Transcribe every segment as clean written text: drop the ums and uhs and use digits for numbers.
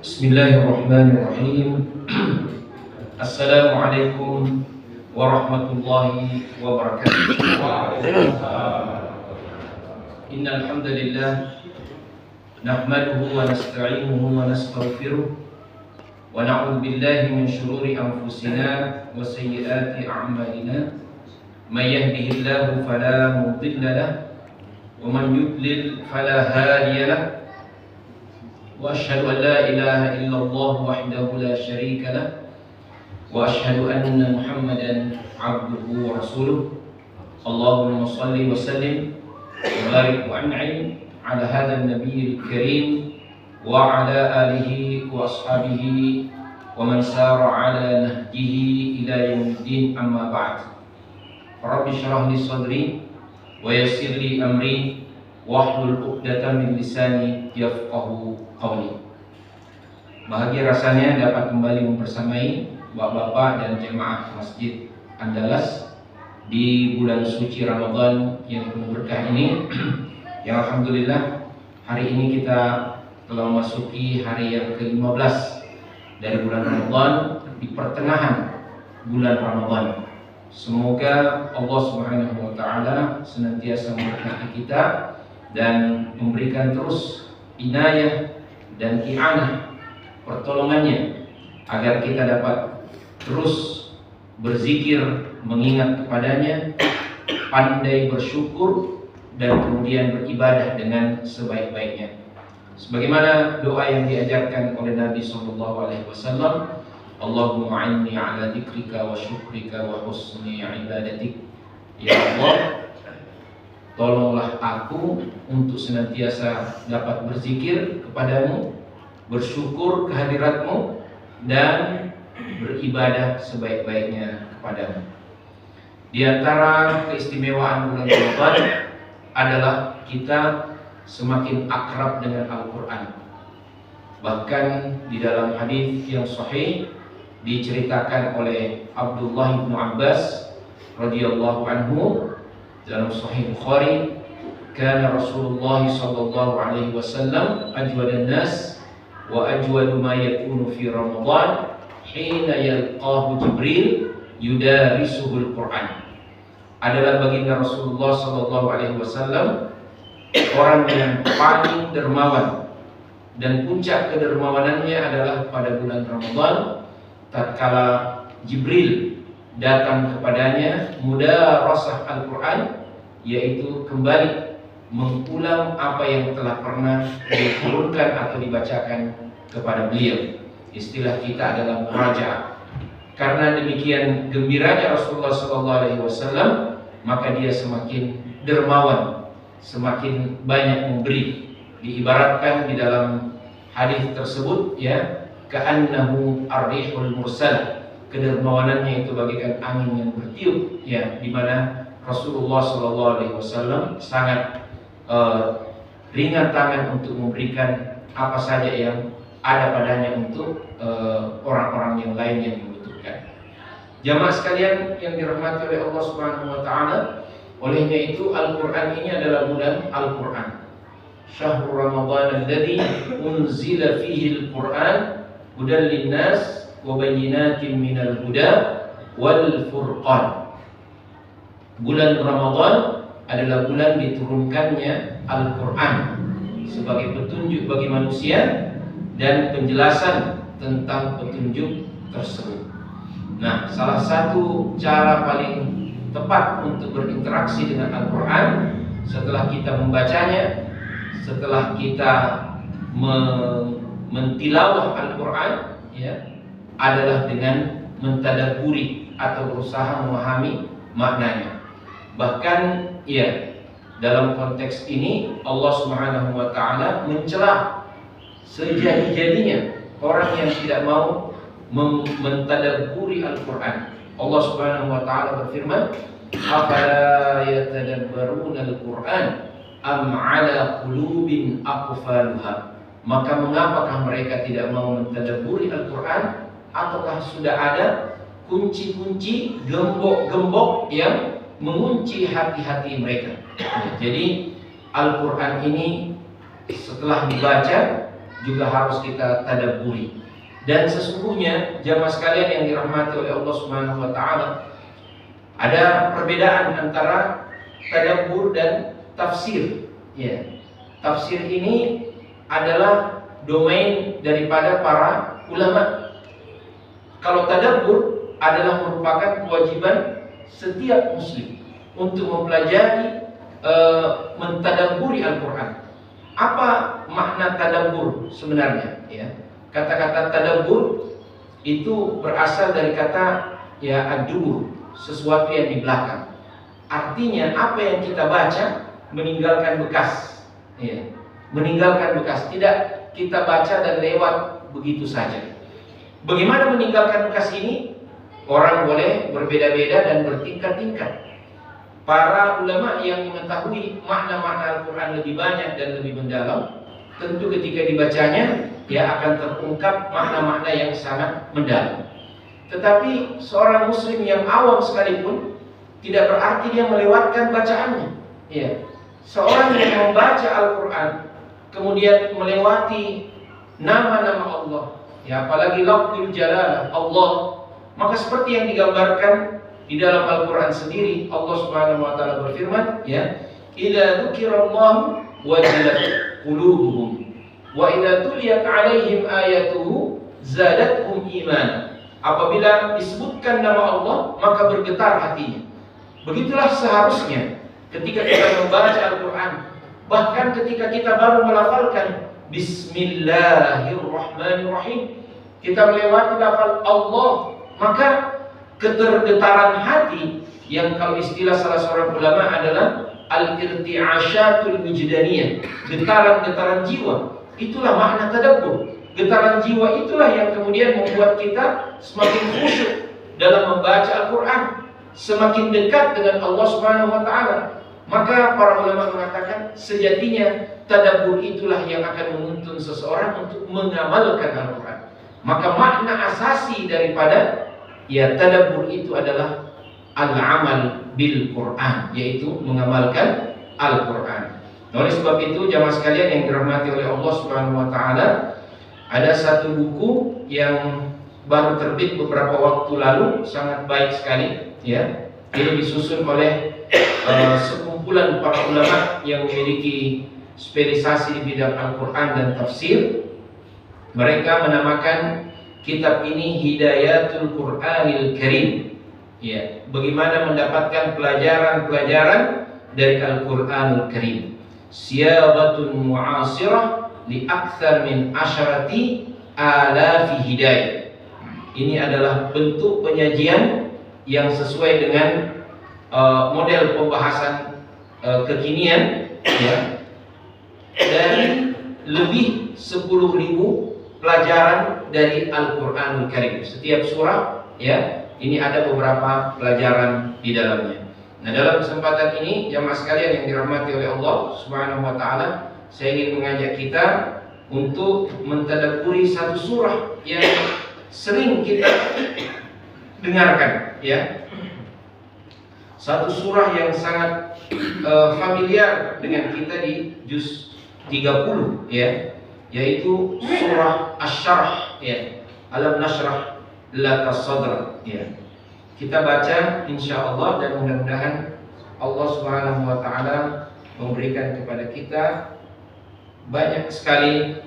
Bismillahirrahmanirrahim. Assalamualaikum warahmatullahi wabarakatuh. Innal hamdalillah nahmaduhu wa nasta'inuhu wa nastaghfiruh wa na'udzu billahi min shururi anfusina wa sayyiati a'malina. May yahdihillahu fala mudilla lahu wa man yudlil fala hadiya lahu. وأشهد أن لا إله إلا الله وحده لا شريك له وأشهد أن محمدا عبده ورسوله اللهم صل وسلم وبارك وأنعم على هذا النبي الكريم وعلى آله وأصحابه ومن سار على نهجه إلى يوم الدين أما بعد رب اشرح لي صدري ويسر لي أمري wahlul 'uqdatam min lisani yafqahu qawli. Bahagia rasanya dapat kembali membersamai bapak-bapak dan jemaah Masjid Andalas di bulan suci Ramadan yang penuh berkah ini. Yang alhamdulillah hari ini kita telah memasuki hari yang ke-15 dari bulan Ramadan, di pertengahan bulan Ramadan. Semoga Allah Subhanahu wa taala senantiasa memberkati kita dan memberikan terus inayah dan i'anah pertolongannya agar kita dapat terus berzikir, mengingat kepadanya, pandai bersyukur, dan kemudian beribadah dengan sebaik-baiknya. Sebagaimana doa yang diajarkan oleh Nabi SAW, Allahumma inni ala dzikrika wa syukrika wa husni ibadatik. Ya Allah, tolonglah aku untuk senantiasa dapat berzikir kepadamu, bersyukur kehadiratmu, dan beribadah sebaik-baiknya kepadamu. Di antara keistimewaan bulan Ramadan adalah kita semakin akrab dengan Al-Quran. Bahkan di dalam hadis yang sahih diceritakan oleh Abdullah bin Abbas radhiyallahu anhu dalam Sahih Bukhari, kana Rasulullah sallallahu alaihi wasallam ajwadan nas wa ajwadu ma yakunu fi Ramadan hina yalqahu Jibril yudarisuhul Quran. Adalah baginda Rasulullah sallallahu alaihi wasallam orang yang paling dermawan, dan puncak kedermawanannya adalah pada bulan Ramadan tatkala Jibril datang kepadanya mudarasah Al-Quran, yaitu kembali mengulang apa yang telah pernah diturunkan atau dibacakan kepada beliau. Istilah kita adalah murajaah. Karena demikian gembiranya Rasulullah SAW, maka dia semakin dermawan, semakin banyak memberi. Diibaratkan di dalam hadis tersebut, ya, ka'annahu ar-rihul mursal. Kedermawanannya itu bagaikan angin yang bertiup, ya, di mana Rasulullah SAW sangat ringan tangan untuk memberikan apa saja yang ada padanya untuk orang-orang yang lain yang membutuhkan. Jamaah sekalian yang dirahmati oleh Allah Subhanahu wa taala, olehnya itu Al-Qur'an ini adalah bulan Al-Qur'an. Syahrul Ramadan alladzi unzila fihi al-Qur'an hudan lin-nas wa bayyinatin minal huda wal furqan. Bulan Ramadan adalah bulan diturunkannya Al-Quran sebagai petunjuk bagi manusia dan penjelasan tentang petunjuk tersebut. Nah, salah satu cara paling tepat untuk berinteraksi dengan Al-Quran setelah kita membacanya, setelah kita mentilawah Al-Quran, ya, adalah dengan mentadabburi atau berusaha memahami maknanya. Bahkan, ya, dalam konteks ini Allah Subhanahu wa taala mencela sejadi-jadinya orang yang tidak mau mentadabburi Al-Quran. Allah Subhanahu wa taala berfirman, "Afala yatadabbaruna al-Quran am 'ala qulubin aqfaluha?" Maka mengapakah mereka tidak mau mentadabburi Al-Quran? Ataukah sudah ada kunci-kunci, gembok-gembok yang mengunci hati-hati mereka? Jadi Al-Quran ini setelah dibaca, juga harus kita tadabburi. Dan sesungguhnya jamaah sekalian yang dirahmati oleh Allah Subhanahu wa taala, ada perbedaan antara tadabbur dan tafsir. Ya. Tafsir ini adalah domain daripada para ulama. Kalau tadabbur adalah merupakan kewajiban setiap muslim untuk mempelajari, mentadabburi Al-Quran. Apa makna tadabbur sebenarnya? Ya. Kata-kata tadabbur itu berasal dari kata ad-dubur, sesuatu yang di belakang. Artinya apa yang kita baca meninggalkan bekas. Ya. Meninggalkan bekas, tidak kita baca dan lewat begitu saja. Bagaimana meninggalkan bekas ini? Orang boleh berbeda-beda dan bertingkat-tingkat. Para ulama yang mengetahui makna-makna Al-Quran lebih banyak dan lebih mendalam, tentu ketika dibacanya akan terungkap makna-makna yang sangat mendalam. Tetapi seorang muslim yang awam sekalipun tidak berarti dia melewatkan bacaannya. Ya. Seorang yang membaca Al-Quran kemudian melewati nama-nama Allah, apalagi lafzul jalalah Allah, maka seperti yang digambarkan di dalam Al-Quran sendiri, Allah Subhanahu wa taala berfirman, "Idza dzukirallahu wajilat qulubuhum wa idza tuliyat 'alaihim ayatuhu zadatuhum iman." Apabila disebutkan nama Allah, maka bergetar hatinya. Begitulah seharusnya ketika kita membaca Al-Quran. Bahkan ketika kita baru melafalkan Bismillahirrahmanirrahim, kita melewati lafal Allah, maka ketergetaran hati, yang kalau istilah salah seorang ulama adalah al-irti'asyatul wujdaniyah, getaran-getaran jiwa. Itulah makna tadabbur. Getaran jiwa itulah yang kemudian membuat kita semakin khusyuk dalam membaca Al-Quran, semakin dekat dengan Allah Subhanahu wa taala. Maka para ulama mengatakan sejatinya tadabbur itulah yang akan menuntun seseorang untuk mengamalkan Al-Quran. Maka makna asasi daripada tadabbur itu adalah al-amal bil Quran, yaitu mengamalkan Al-Quran. Oleh sebab itu jamaah sekalian yang dirahmati oleh Allah Subhanahu wa taala, ada satu buku yang baru terbit beberapa waktu lalu, sangat baik sekali. Ini disusun oleh sekumpulan para ulama yang memiliki spesialisasi di bidang Al-Quran dan tafsir. Mereka menamakan kitab ini Hidayatul Quranil Karim. Bagaimana mendapatkan pelajaran-pelajaran dari Al-Quranul Karim. Siyabatun mu'asirah li akthar min asyarati alafi hidayah. Ini adalah bentuk penyajian yang sesuai dengan model pembahasan kekinian, dari lebih 10.000 pelajaran dari Al-Quranul Karim. Setiap surah ini ada beberapa pelajaran di dalamnya. Nah, dalam kesempatan ini jamaah sekalian yang dirahmati oleh Allah Subhanahu wa taala, saya ingin mengajak kita untuk mentadabburi satu surah yang sering kita dengarkan, Satu surah yang sangat familiar dengan kita di juz 30, yaitu surah Asy-Syarh, Alam nashrah laka sadrak. Kita baca insyaallah, dan mudah-mudahan Allah Subhanahu wa taala memberikan kepada kita banyak sekali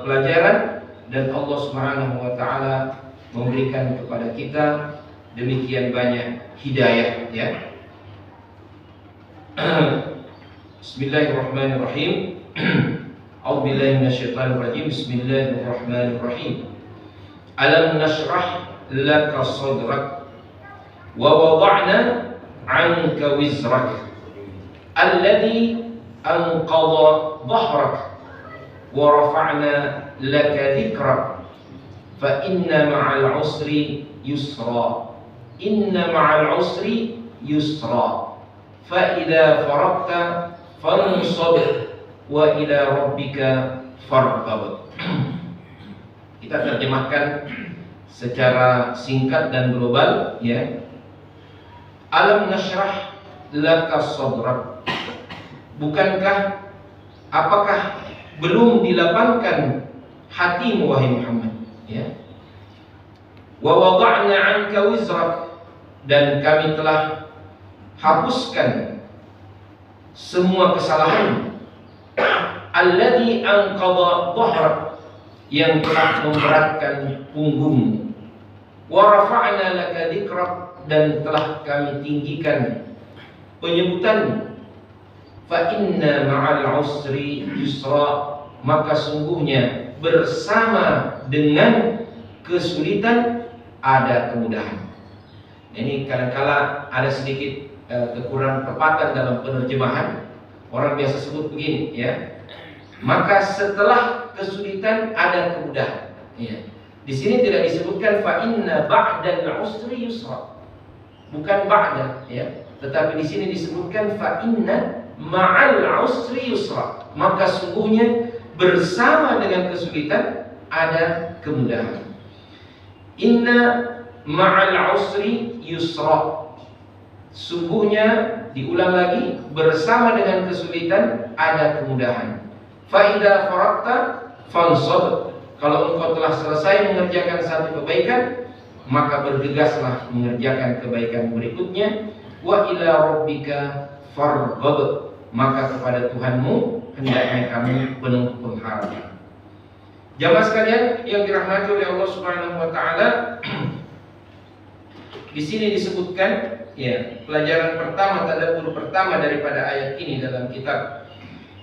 pelajaran, dan Allah Subhanahu wa taala memberikan kepada kita demikian banyak hidayah. Bismillahirrahmanirrahim. A'udzubillahi minasyaitonir rajim. Bismillahirrahmanirrahim. Alam nashrah laka sadrak wa wada'na 'anka wizrak alladhi anqadha dhahrak wa rafa'na laka dhikrak fa inna ma'al usri yusra, inna ma'al usri yusra, fa idza faragta fansab wa ila rabbika farghab. Kita terjemahkan secara singkat dan global, Alam nashrah laka sadrak. Apakah belum dilapangkan hatimu wahai Muhammad, ya. Wa wada'na 'anka wizrak, dan kami telah hapuskan semua kesalahan, alladzi anqadha dhahrak, yang telah memberatkan punggungmu, wa rafa'na laka dzikrak, dan telah kami tinggikan penyebutanmu, fa inna ma'al usri yusra, maka sungguhnya bersama dengan kesulitan ada kemudahan. Ini kadang-kala ada sedikit kekurangan tepatan dalam penerjemahan. Orang biasa sebut begini, ya. Maka setelah kesulitan ada kemudahan. Ya. Di sini tidak disebutkan fa inna ba'dal usri yusra, bukan ba'da, ya. Tetapi di sini disebutkan fa inna ma'al usri yusra, maka sungguhnya bersama dengan kesulitan ada kemudahan. Inna ma'al usri yusra, sungguhnya, diulang lagi, bersama dengan kesulitan ada kemudahan. Fa idza faragta fansab, kalau engkau telah selesai mengerjakan satu kebaikan, maka bergegaslah mengerjakan kebaikan berikutnya. Wa ila rabbika farghab, maka kepada Tuhanmu hendaknya kamu penuh pengharapan. Jamaah sekalian yang dirahmati oleh Allah Subhanahu wa taala, di sini disebutkan, ya, pelajaran pertama, tadabbur pertama daripada ayat ini dalam kitab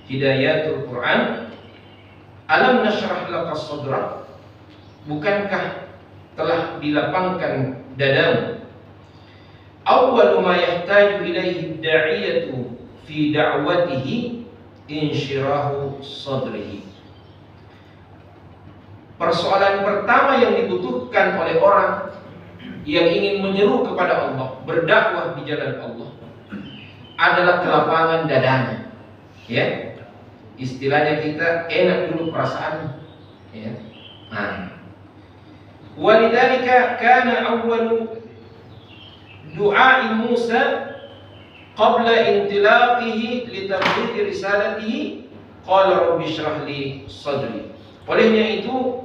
Hidayatul Quran. Alam nashrah laka sadrak, bukankah telah dilapangkan dadamu? Awwalu ma yahtaju ilaihi da'iyatu fi da'watihi insyirahu sadrihi. Persoalan pertama yang dibutuhkan oleh orang yang ingin menyeru kepada Allah, berdakwah di jalan Allah, adalah kelapangan dadanya. Ya, istilahnya kita enak dulu perasaan. Ya. Nah, walidzalika kana awwalu du'a Musa qabla intilaqihi li tablighi risalatihi qala rabbi shrah li sadri. Olehnya itu,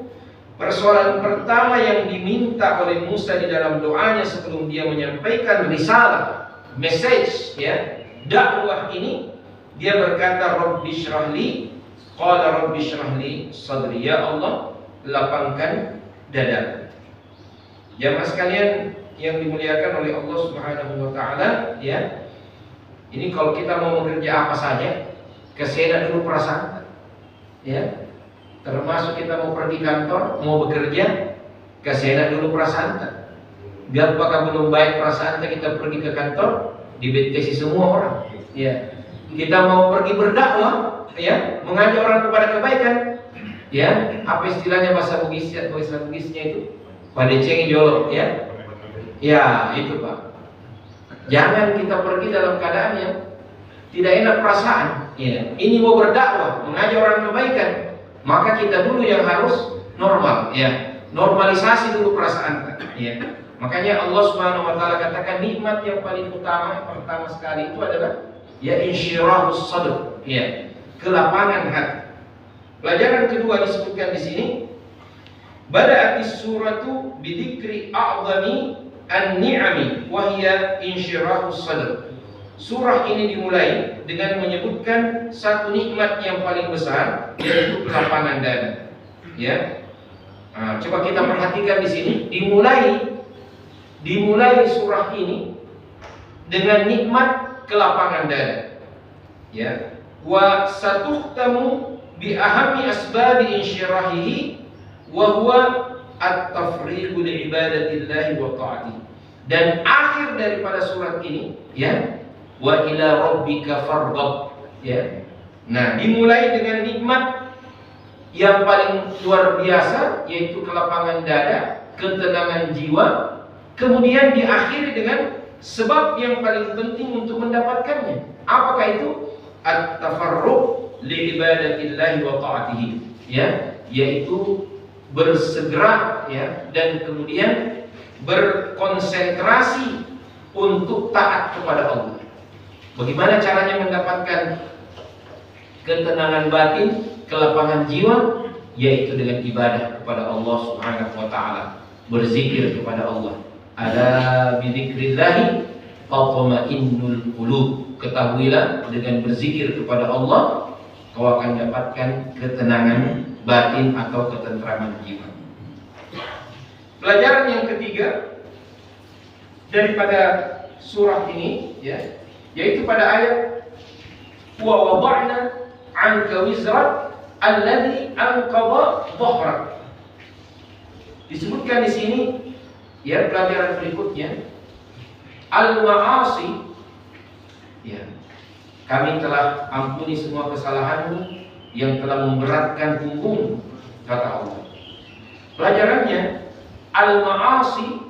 persoalan pertama yang diminta oleh Musa di dalam doanya sebelum dia menyampaikan risalah, message, ya, dakwah ini, dia berkata rabbi shrah li, qala rabbi shrah li sadri, ya Allah, lapangkan dada. Jamaah sekalian yang dimuliakan oleh Allah Subhanahu wa taala, ya. Ini kalau kita mau bekerja apa saja, kesena dulu perasaan, ya. Termasuk kita mau pergi kantor, mau bekerja, kesena dulu perasaan. Biar apakah belum baik perasaan kita pergi ke kantor, dibetesi semua orang. Ya. Kita mau pergi berdakwah, ya, mengajak orang kepada kebaikan. Ya, apa istilahnya bahasa Bugisnya itu? Pada cengi jolo, ya. Ya, itu Pak. Jangan kita pergi dalam keadaan yang tidak enak perasaan. Ya. Ini mau berdakwah, mengajak orang kebaikan, maka kita dulu yang harus normal, ya. Normalisasi dulu perasaan, ya. Makanya Allah Subhanahu wa taala katakan nikmat yang paling utama pertama sekali itu adalah, ya, insyirahus sadr, ya, kelapangan hati. Pelajaran kedua disebutkan di sini, bada'atis suratu bidzikri a'zami an-ni'ami wa hiya insyirahus sadr. Surah ini dimulai dengan menyebutkan satu nikmat yang paling besar, yaitu kelapangan dada. Ya, nah, coba kita perhatikan di sini, dimulai surah ini dengan nikmat kelapangan dada. Ya, wa satuhtamu bi ahammi asbabi insyirahihi wa huwa at-tafriqu li ibadatillahi wa ta'atihi. Dan akhir daripada surat ini, ya, wa ila rabbika farghab, ya. Nah, dimulai dengan nikmat yang paling luar biasa, yaitu kelapangan dada, ketenangan jiwa, kemudian diakhiri dengan sebab yang paling penting untuk mendapatkannya. Apakah itu? At-tafarruq li ibadatillahi wa ta'atihi, ya, yaitu bersegera, ya, dan kemudian berkonsentrasi untuk taat kepada Allah. Bagaimana caranya mendapatkan ketenangan batin, kelapangan jiwa? yaitu dengan ibadah kepada Allah Subhanahu wa taala, berzikir kepada Allah. Ala bidzikrillah tatma'innul qulub. Ketahuilah dengan berzikir kepada Allah kau akan dapatkan ketenangan batin atau ketentraman jiwa. Pelajaran yang ketiga daripada surah ini, ya, yaitu pada ayat wa wada'na 'anka wizrak alladhi anqadha dhahrak. Disebutkan di sini, ya, pelajaran berikutnya, al-ma'asi, ya, kami telah ampuni semua kesalahanmu yang telah memberatkan punggung, kata Allah. Pelajarannya, al-ma'asi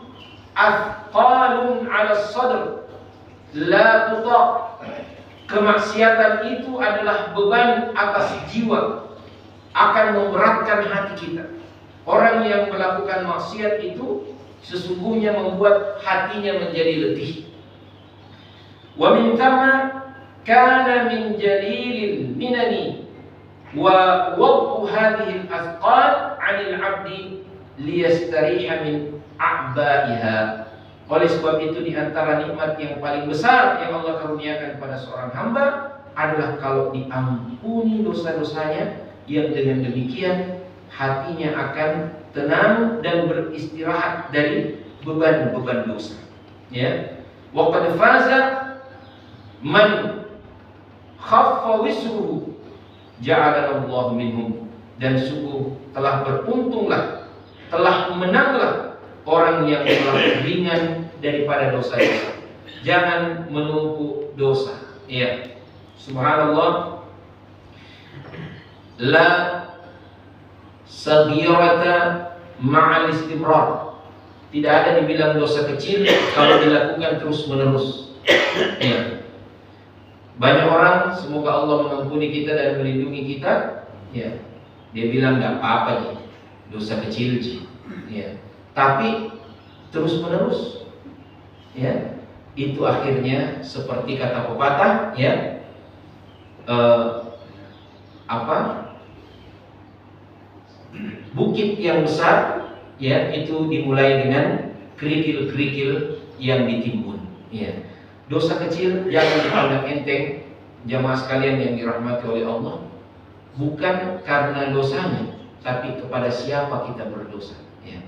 athqalun 'ala sadr la tuta'. Kemaksiatan itu adalah beban atas jiwa, akan memberatkan hati kita. Orang yang melakukan maksiat itu sesungguhnya membuat hatinya menjadi letih. Wa min thamma kana min jalilil minani wa wad'u hadhihi al-athqal 'anil 'abdi liyastariha min a'ba'iha. Oleh sebab itu, di antara nikmat yang paling besar yang Allah karuniakan kepada seorang hamba adalah kalau diampuni dosa-dosanya, yang dengan demikian hatinya akan tenang dan beristirahat dari beban-beban dosa. Ya, wa qad faza man khaffa wisruhu ja'ala Allah minhum. Dan sungguh telah beruntunglah, telah menanglah orang yang telah ringan daripada dosa-dosa. Jangan menumpuk dosa. Ya, subhanallah. La saghirata ma'al istimrar. Tidak ada dibilang dosa kecil kalau dilakukan terus-menerus. Ya. Banyak orang, semoga Allah mengampuni kita dan melindungi kita, ya, dia bilang enggak apa-apa nih, dosa kecil sih. Ya. Tapi terus-menerus, ya, itu akhirnya seperti kata pepatah, ya, bukit yang besar, ya, itu dimulai dengan kerikil-kerikil yang ditimbun. Ya. Dosa kecil jangan dipandang enteng, jamaah sekalian yang dirahmati oleh Allah. Bukan karena dosanya, tapi kepada siapa kita berdosa. Ya.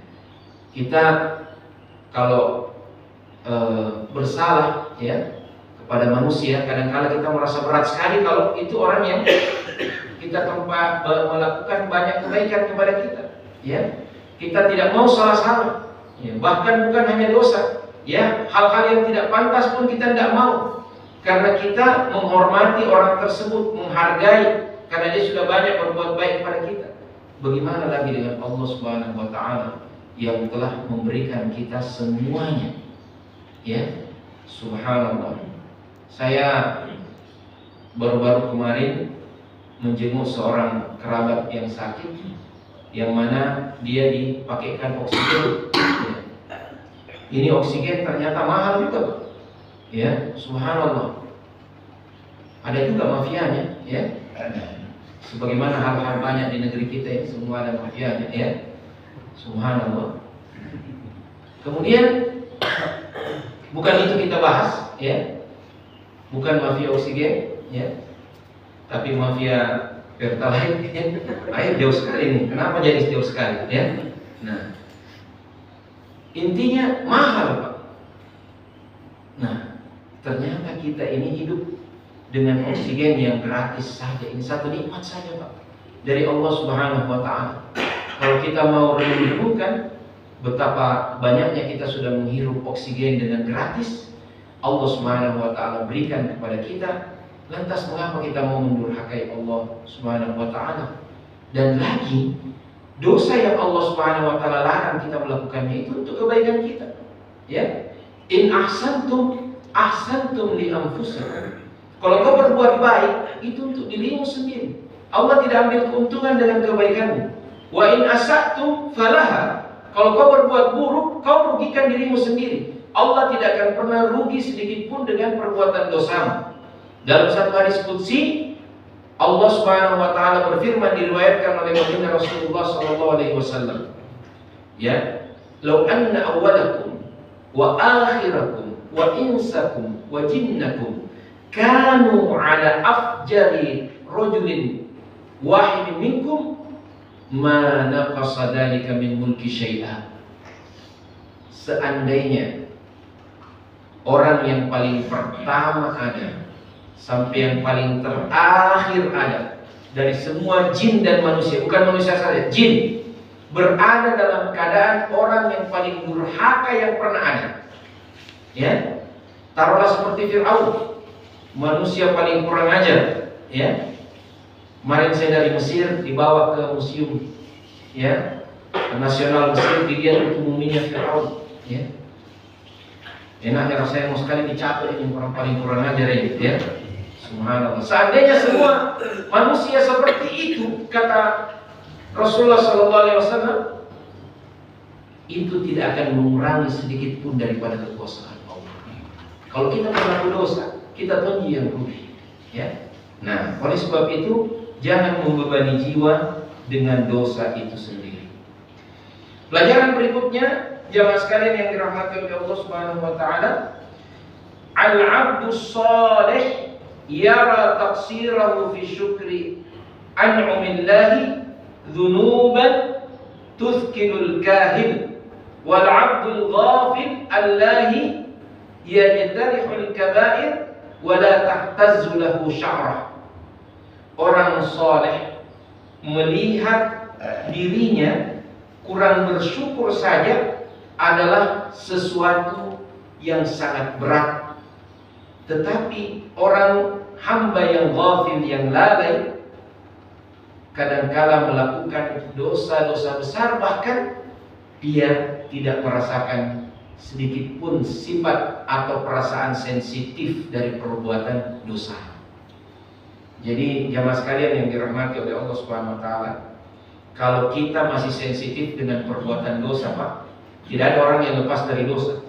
Kita kalau bersalah, ya, kepada manusia, kadang-kala kita merasa berat sekali kalau itu orang yang kita tempat melakukan banyak kebaikan kepada kita. Ya, kita tidak mau salah-salah. Ya, bahkan bukan hanya dosa, ya, hal-hal yang tidak pantas pun kita tidak mau, karena kita menghormati orang tersebut, menghargai, karena dia sudah banyak berbuat baik kepada kita. Bagaimana lagi dengan Allah Subhanahu wa taala yang telah memberikan kita semuanya? Ya, subhanallah. Saya baru-baru kemarin menjenguk seorang kerabat yang sakit, yang mana dia dipakaikan oksigen. Ya. Ini oksigen ternyata mahal juga, Pak. Ya, subhanallah. Ada juga mafianya, ya. Sebagaimana hal-hal banyak di negeri kita ini, semua ada mafianya, ya. Subhanallah. Kemudian bukan itu kita bahas, ya. Bukan mafia oksigen, ya. Tapi mafia Pertalite, ya. Ayo jauh sekali ini. Kenapa jadi jauh sekali, ya? Nah, intinya mahal, Pak. Nah, ternyata kita ini hidup dengan oksigen yang gratis saja. Ini satu nikmat saja, Pak, dari Allah Subhanahu wa taala. Kalau kita mau renung-renungkan betapa banyaknya kita sudah menghirup oksigen dengan gratis, Allah Subhanahu wa taala berikan kepada kita. Lantas mengapa kita mau mendurhakai Allah Subhanahu wa taala? Dan lagi, dosa yang Allah Subhanahu wa taala larang kita melakukannya itu untuk kebaikan kita. Ya. In ahsantum ahsantum li anfusikum. Kalau kau berbuat baik, itu untuk dirimu sendiri. Allah tidak ambil keuntungan dengan kebaikanmu. Wa in asatum falaha. Kalau kau berbuat buruk, kau rugikan dirimu sendiri. Allah tidak akan pernah rugi sedikit pun dengan perbuatan dosamu. Dalam satu hadis qudsi, Allah Subhanahu wa taala berfirman, diriwayatkan oleh baginda Rasulullah sallallahu alaihi wasallam, ya, "Lau anna awwalakum wa akhirakum wa insakum wa jinnakum kanu ala afjari rajulin wahidin minkum ma naqasa dzalika min mulki syai'a." Seandainya orang yang paling pertama ada sampai yang paling terakhir ada dari semua jin dan manusia, bukan manusia saja, jin, berada dalam keadaan orang yang paling durhaka yang pernah ada, ya, taruhlah seperti Fir'aun, manusia paling kurang ajar, ya. Kemarin saya dari Mesir dibawa ke museum, ya, nasional Mesir, dilihat itu muminya Fir'aun, ya. Enaknya rasanya mau sekali dicapai ini orang paling kurang ajar ini, ya. Subhanallah. Seandainya semua manusia seperti itu, kata Rasulullah SAW, itu tidak akan mengurangi sedikit pun daripada kekuasaan Allah. Kalau kita berlaku dosa, kita tonji yang rugi, ya. Nah, oleh sebab itu jangan membebani jiwa dengan dosa itu sendiri. Pelajaran berikutnya, jamaah sekalian yang dirahmati oleh Allah Subhanahu wa taala, al-'abdu shalih yara taqsirahu fi syukri an'umillahi dhunuban tuthkilul kahil wal 'abdul ghafil allahi yajtarihul kaba'ir wa la tahtazzu lahu sya'rah. Orang saleh melihat dirinya kurang bersyukur saja adalah sesuatu yang sangat berat. Tetapi orang hamba yang ghafil, yang lalai, kadangkala melakukan dosa-dosa besar, bahkan dia tidak merasakan sedikit pun sifat atau perasaan sensitif dari perbuatan dosa. Jadi jamaah sekalian yang dirahmati oleh Allah Subhanahu wa taala, kalau kita masih sensitif dengan perbuatan dosa, Pak, tidak ada orang yang lepas dari dosa.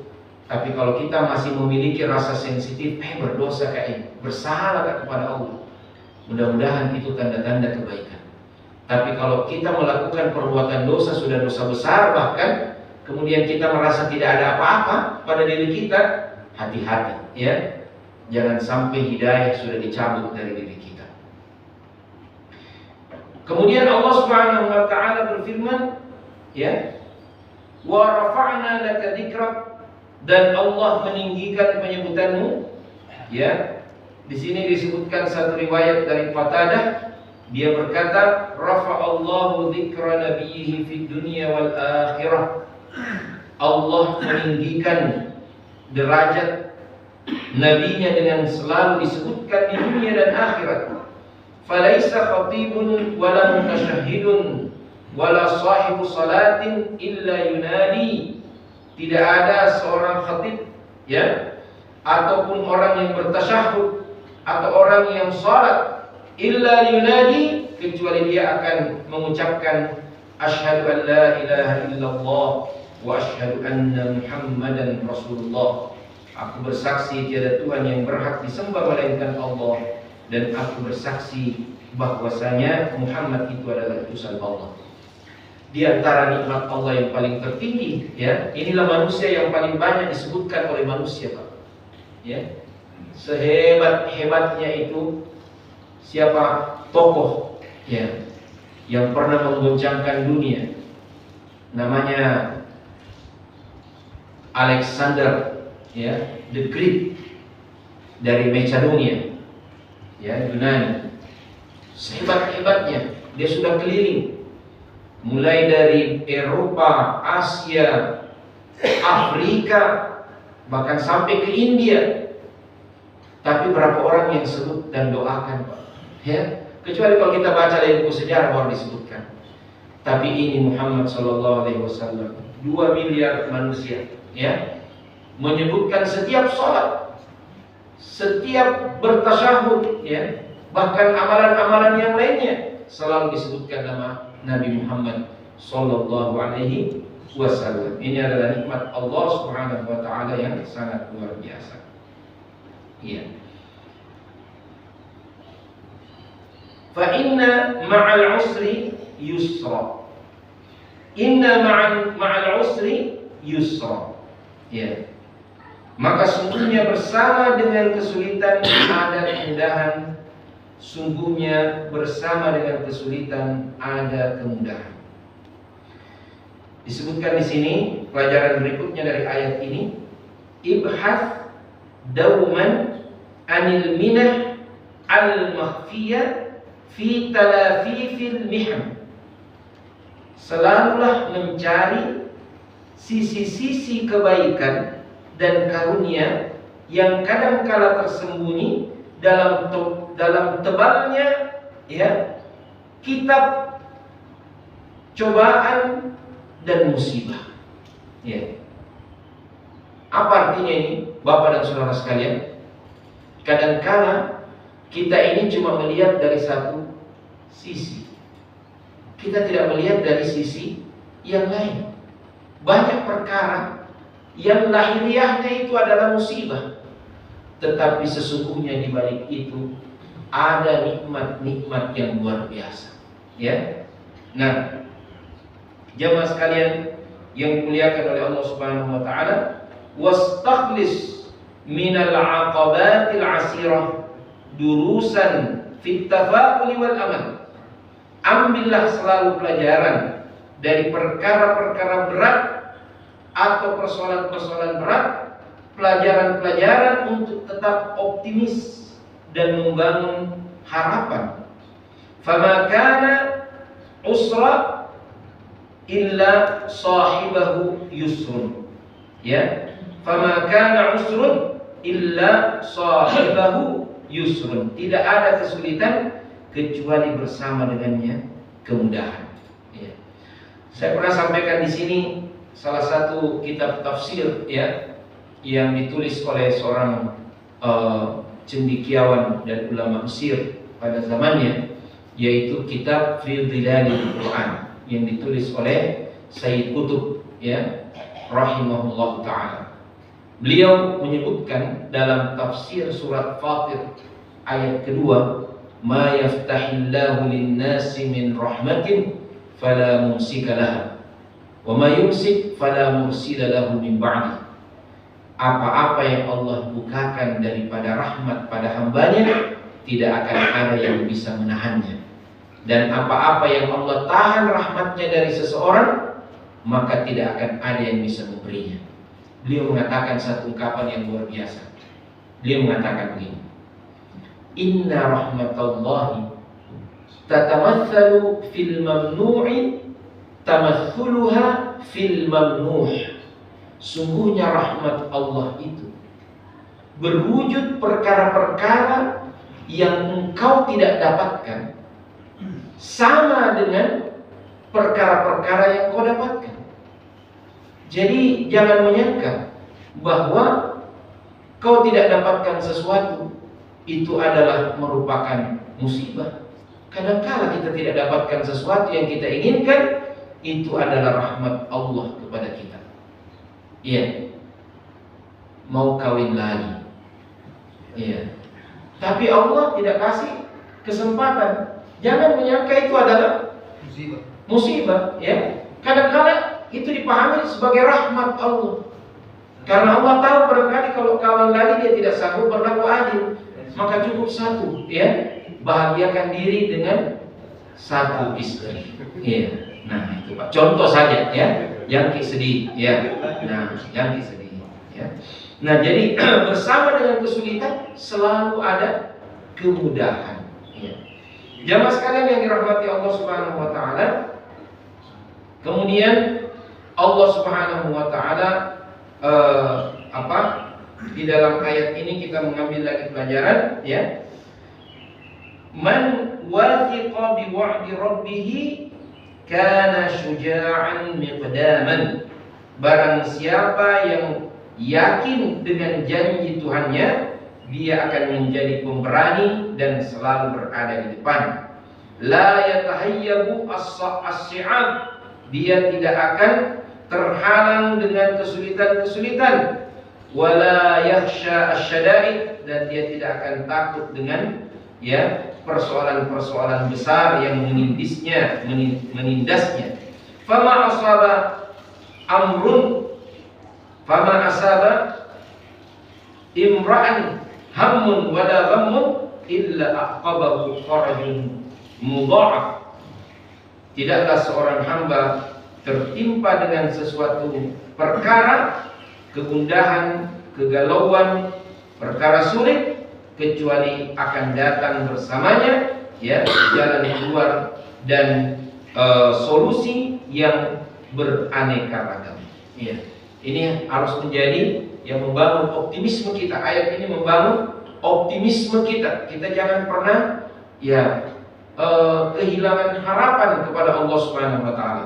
Tapi kalau kita masih memiliki rasa sensitif, berdosa kayak bersalah kepada Allah, mudah-mudahan itu tanda-tanda kebaikan. Tapi kalau kita melakukan perbuatan dosa, sudah dosa besar bahkan, kemudian kita merasa tidak ada apa-apa pada diri kita, hati-hati, ya. Jangan sampai hidayah sudah dicabut dari diri kita. Kemudian Allah Subhanahu wa taala berfirman, ya, wa rafa'na laka dzikrak, dan Allah meninggikan penyebutanmu, ya. Di sini disebutkan satu riwayat dari Qatadah, dia berkata, rafa'allahu dzikra nabiyhi fid dunya wal akhirah. Allah meninggikan derajat nabinya dengan selalu disebutkan di dunia dan akhirat. Falaisa khatibun wala mutashahhidun wala sahibu salatin illa yunadi. Tidak ada seorang khatib, ya, ataupun orang yang bertasyahud atau orang yang salat, illa yunadi, kecuali dia akan mengucapkan asyhadu an la ilaha illallah wa asyhadu anna muhammadan rasulullah. Aku bersaksi tiada Tuhan yang berhak disembah melainkan Allah, dan aku bersaksi bahwasanya Muhammad itu adalah utusan Allah. Di antara nikmat Allah yang paling tertinggi, ya, inilah manusia yang paling banyak disebutkan oleh manusia, Pak. Ya, sehebat-hebatnya itu siapa tokoh, ya, yang pernah menggoncangkan dunia, namanya Alexander, ya, the Great, dari Macedonia, ya, Yunani. Sehebat-hebatnya dia sudah keliling mulai dari Eropa, Asia, Afrika, bahkan sampai ke India. Tapi berapa orang yang sebut dan doakan, Pak? Ya, kecuali kalau kita baca dari buku sejarah baru disebutkan. Tapi ini Muhammad sallallahu alaihi wasallam, 2 miliar manusia, ya, menyebutkan setiap sholat, setiap bertasyahud, ya, bahkan amalan-amalan yang lainnya selalu disebutkan nama Nabi Muhammad sallallahu alaihi wasallam. Ini adalah nikmat Allah Subhanahu wa taala yang sangat luar biasa. Iya. Fa inna ma'al usri yusra. Inna ma'al usri yusra. Ya. Maka sungguhnya bersama dengan kesulitan ada kemudahan. Sungguhnya bersama dengan kesulitan ada kemudahan. Disebutkan di sini pelajaran berikutnya dari ayat ini, ibhath dauman anil minah al-makhfiyah fi talafifil mihan. Selalulah mencari sisi-sisi kebaikan dan karunia yang kadangkala tersembunyi dalam tebalnya ya kitab cobaan dan musibah. Ya. Apa artinya ini, Bapak dan Saudara sekalian? Kadangkala kita ini cuma melihat dari satu sisi. Kita tidak melihat dari sisi yang lain. Banyak perkara yang lahiriahnya itu adalah musibah, tetapi sesungguhnya di balik itu ada nikmat-nikmat yang luar biasa. Ya. Nah, jamaah sekalian yang dimuliakan oleh Allah Subhanahu wa taala, wastakhlis minal aqabatil asirah durusan fit tafa'uli wal amal. Ambillah selalu pelajaran dari perkara-perkara berat atau persoalan-persoalan berat, pelajaran-pelajaran untuk tetap optimis dan membangun harapan. Fama kana usra illa sahibahu yusrun. Ya, fama kana usrun illa sahibahu yusrun. Tidak ada kesulitan kecuali bersama dengannya kemudahan. Ya. Saya pernah sampaikan di sini salah satu kitab tafsir ya yang ditulis oleh seorang cendekiawan dan ulama Mesir pada zamannya, yaitu kitab Fi Dhilalil Quran yang ditulis oleh Sayyid Qutb ya rahimahullah taala. Beliau menyebutkan dalam tafsir surat Fatir ayat kedua, ma yaftahillahu lin-nasi min rahmatin fala mumsika laha wa ma yumsik fala mursila lahu min ba'di. Apa-apa yang Allah bukakan daripada rahmat pada hambanya, tidak akan ada yang bisa menahannya. Dan apa-apa yang Allah tahan rahmatnya dari seseorang, maka tidak akan ada yang bisa memberinya. Beliau mengatakan satu ungkapan yang luar biasa. Beliau mengatakan begini, inna rahmatallahi tatamathalu fil mamnu'i tamathuluha fil mamnuh. Sungguhnya rahmat Allah itu berwujud perkara-perkara yang engkau tidak dapatkan sama dengan perkara-perkara yang kau dapatkan. Jadi jangan menyangka bahwa kau tidak dapatkan sesuatu itu adalah merupakan musibah. Kadang-kala kita tidak dapatkan sesuatu yang kita inginkan, itu adalah rahmat Allah kepada kita. Iya, mau kawin lagi, iya, tapi Allah tidak kasih kesempatan. Jangan menyangka itu adalah musibah. Ya, kadang-kala itu dipahami sebagai rahmat Allah, karena Allah tahu barangkali kalau kawin lagi dia tidak sanggup berlaku adil, maka cukup satu, ya, bahagiakan diri dengan satu istri. Iya. Nah itu Pak, contoh saja ya, yang sedih ya. Nah yang sedih ya. Nah jadi bersama dengan kesulitan selalu ada kemudahan ya. Jamaah sekalian yang dirahmati Allah Subhanahu wa taala, kemudian Allah Subhanahu wa taala di dalam ayat ini kita mengambil lagi pelajaran ya. Man wathiqa bi wa'di rabbih kana syuja'an miqdaman. Barang siapa yang yakin dengan janji Tuhannya, dia akan menjadi pemberani dan selalu berada di depan. La yatahayyabu as-si'ab. Dia tidak akan terhalang dengan kesulitan-kesulitan. Wala yakhsha asy-syada'id. Dan dia tidak akan takut dengan persoalan-persoalan besar yang menindasnya. Fama asaba imra'an hammun wala ghammun illa aqabahu farajun mudha'af. Tidaklah seorang hamba tertimpa dengan sesuatu perkara, kegundahan, kegalauan, perkara sulit, kecuali akan datang bersamanya ya jalan keluar dan solusi yang beraneka ragam. Ya. Ini harus menjadi yang membangun optimisme kita. Ayat ini membangun optimisme kita. Kita jangan pernah ya kehilangan harapan kepada Allah Subhanahu wa taala.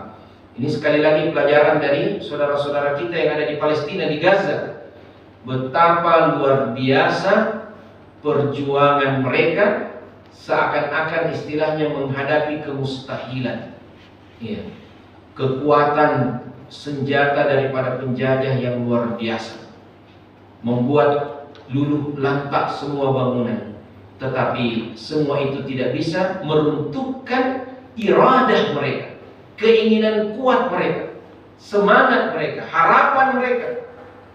Ini sekali lagi pelajaran dari saudara-saudara kita yang ada di Palestina, di Gaza. Betapa luar biasa perjuangan mereka, seakan-akan istilahnya menghadapi kemustahilan. Ya. Kekuatan senjata daripada penjajah yang luar biasa, membuat luluh lantak semua bangunan. Tetapi semua itu tidak bisa meruntuhkan iradah mereka, keinginan kuat mereka, semangat mereka, harapan mereka.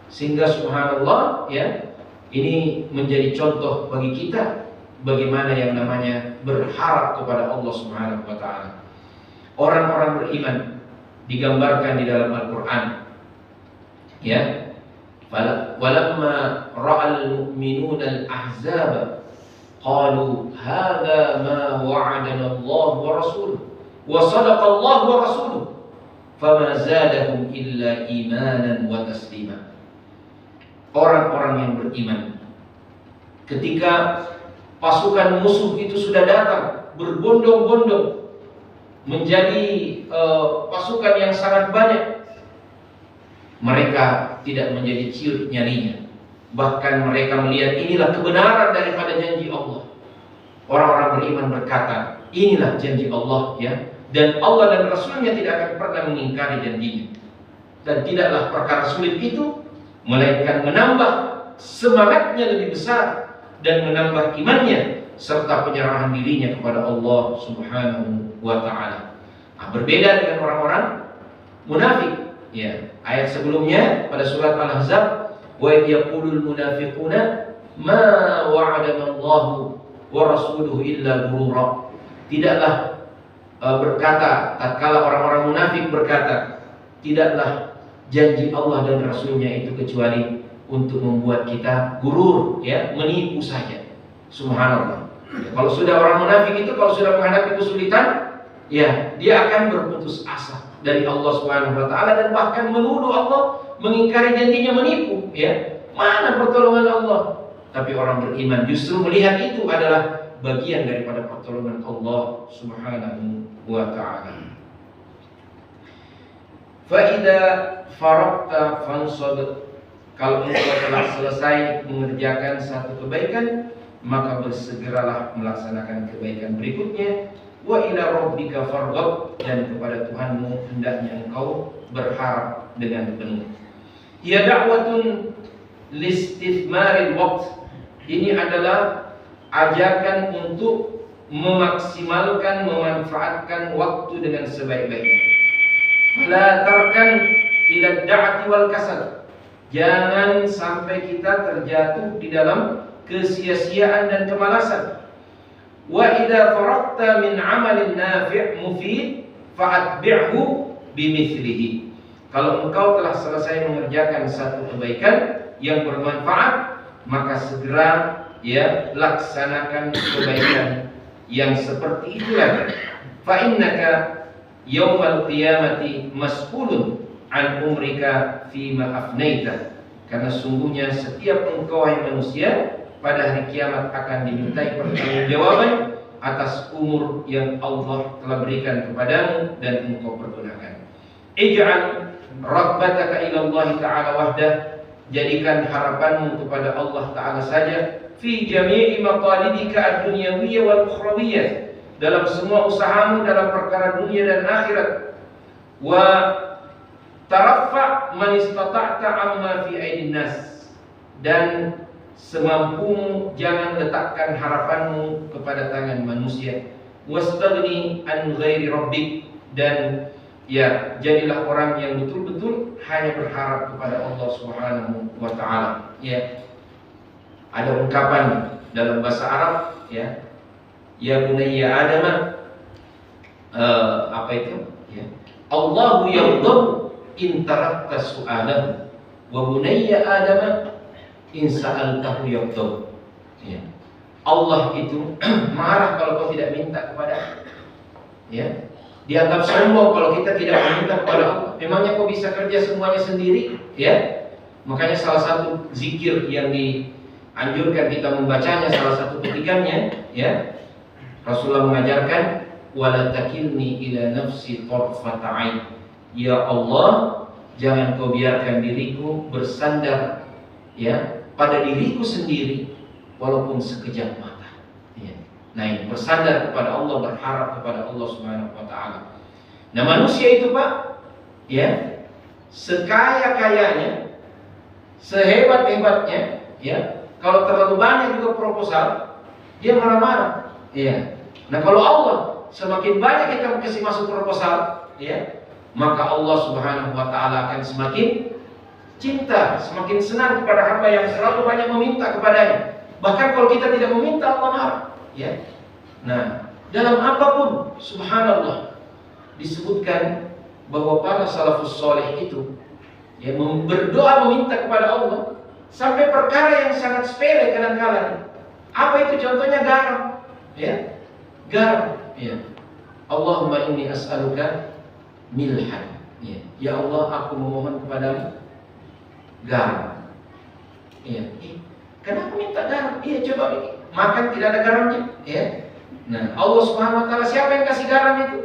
Sehingga subhanallah ya, ini menjadi contoh bagi kita bagaimana yang namanya berharap kepada Allah Subhanahu wa taala. Orang-orang beriman digambarkan di dalam Al-Qur'an. Ya. Walamma ra'al mu'minuna al-ahzab qalu hadza ma wa'adana Allah wa rasuluhu wa sadaqa Allah wa rasuluhu fama zadahum illa imanan wa taslima. Orang-orang yang beriman ketika pasukan musuh itu sudah datang berbondong-bondong menjadi pasukan yang sangat banyak, mereka tidak menjadi ciut nyalinya. Bahkan mereka melihat inilah kebenaran daripada janji Allah. Orang-orang beriman berkata, inilah janji Allah ya, dan Allah dan Rasulnya tidak akan pernah mengingkari janjinya. Dan tidaklah perkara sulit itu melainkan menambah semangatnya lebih besar dan menambah imannya serta penyerahan dirinya kepada Allah Subhanahu wa taala. Nah, berbeda dengan orang-orang munafik. Ya, ayat sebelumnya pada surat Al-Ahzab, wa yaqulul munafiquna ma wa'adana Allahu wa rasuluhu illa ghurura. Tidaklah berkata tatkala orang-orang munafik berkata, tidaklah janji Allah dan Rasulnya itu kecuali untuk membuat kita gurur ya, menipu saja. Subhanallah. Ya, kalau sudah orang munafik itu kalau sudah menghadapi kesulitan, ya dia akan berputus asa dari Allah Subhanahu wa taala dan bahkan menuduh Allah, mengingkari janjinya, menipu ya. Mana pertolongan Allah? Tapi orang beriman justru melihat itu adalah bagian daripada pertolongan Allah Subhanahu wa taala. Fa idza faraqta fansab. Kalau engkau telah selesai mengerjakan satu kebaikan, maka bersegeralah melaksanakan kebaikan berikutnya. Wa ila rabbika farghab, dan kepada Tuhanmu hendaknya engkau berharap dengan penuh. Ya da'watun listithmaril waqt. Ini adalah ajakan untuk memaksimalkan, memanfaatkan waktu dengan sebaik-baiknya. La tarkan ila da'ati wal kasal. Jangan sampai kita terjatuh di dalam kesia-siaan dan kemalasan. Wa idza faraqta min 'amalin nafi' mufid fa'atbi'hu bimithlihi. Kalau engkau telah selesai mengerjakan satu kebaikan yang bermanfaat, maka segera ya laksanakan kebaikan yang seperti itu lagi. Fa innaka yaumal qiyamati mas'ulun an umrika fima afnaita. Karena sungguhnya setiap engkau wahai manusia pada hari kiamat akan dimintai pertanggungjawaban atas umur yang Allah telah berikan kepadamu dan engkau pergunakan. Ij'al raghbataka ila Allah Ta'ala wahdah. Jadikan harapanmu kepada Allah Ta'ala saja. Fi jami'i maqalidika ad-dunyawiyyah wal ukhrawiyyah. Dalam semua usahamu dalam perkara dunia dan akhirat. Wa taraffa man istata'ta amma fi aidin nas. Dan semampumu, jangan letakkan harapanmu kepada tangan manusia. Wastaghni an ghairi rabbik, dan ya, jadilah orang yang betul-betul hanya berharap kepada Allah Subhanahu wa taala. Ya. Ada ungkapan dalam bahasa Arab, ya. Ya bunayya Adam, apa itu? Ya. Allahu yaghdabu in tarakta su'alahu wa bunayya Adam in sa'altahu yaghdab. Ya. Allah itu marah kalau kau tidak minta kepada. Ya. Dianggap sombong kalau kita tidak meminta kepada Allah. Memangnya kau bisa kerja semuanya sendiri? Ya. Makanya salah satu zikir yang dianjurkan kita membacanya, salah satu ketikannya, ya, Rasulullah mengajarkan, wala takilni ila nafsi tarfata ain. Ya Allah, jangan kau biarkan diriku bersandar, ya, pada diriku sendiri walaupun sekejap mata. Ya. Nah, ini bersandar kepada Allah, berharap kepada Allah Subhanahu wa taala. Nah, manusia itu, Pak, ya, sekaya-kayanya, sehebat-hebatnya, ya, kalau terlalu banyak juga proposal, dia marah-marah. Ya. Nah, kalau Allah semakin banyak kita kasih masuk proposal, ya, maka Allah Subhanahu wa taala akan semakin cinta, semakin senang kepada hamba yang selalu banyak meminta kepadanya. Bahkan kalau kita tidak meminta, Allah marah. Ya. Nah, dalam apapun, subhanallah, disebutkan bahwa para salafus soleh itu, ya, berdoa meminta kepada Allah sampai perkara yang sangat sepele kadang-kadang. Apa itu? Contohnya garam. Ya, garam. Ya. Allahumma inni as'aluka milhan. Ya. Ya Allah, aku memohon kepadamu garam. Iya. Kenapa minta garam? Iya, coba ini makan tidak ada garamnya. Ya. Nah, Allah Subhanahu wa taala, siapa yang kasih garam itu?